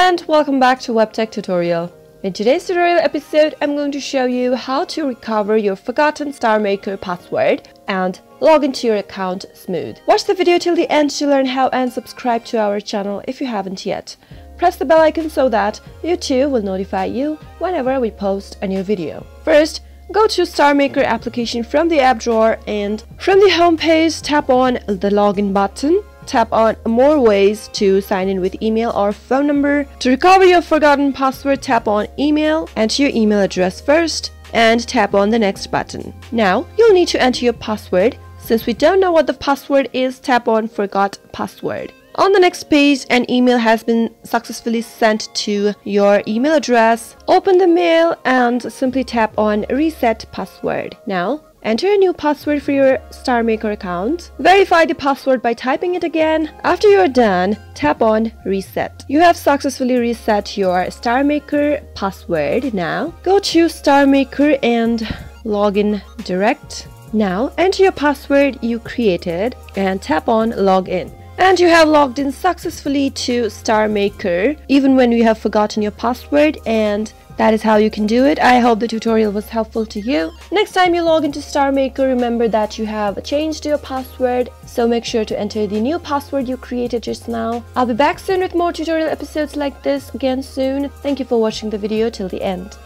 and welcome back to WebTech tutorial. In today's tutorial episode, I'm going to show you how to recover your forgotten StarMaker password and log into your account smooth. Watch the video till the end to learn how and subscribe to our channel if you haven't yet. Press the bell icon so that YouTube will notify you whenever we post a new video. First, go to StarMaker application from the app drawer and from the home page, tap on the login button. Tap on more ways to sign in with email or phone number. To recover your forgotten password, tap on email, enter your email address first, and tap on the next button. Now, you'll need to enter your password. Since we don't know what the password is, tap on forgot password. On the next page, an email has been successfully sent to your email address. Open the mail and simply tap on reset password. Now, enter a new password for your StarMaker account. Verify the password by typing it again. After you're done, tap on reset. You have successfully reset your StarMaker password. Now, go to StarMaker and log in direct. Now, enter your password you created and tap on login. And you have logged in successfully to StarMaker even when you have forgotten your password, and that is how you can do it. I hope the tutorial was helpful to you. Next time you log into StarMaker, remember that you have changed your password, so make sure to enter the new password you created just now. I'll be back soon with more tutorial episodes like this again soon. Thank you for watching the video till the end.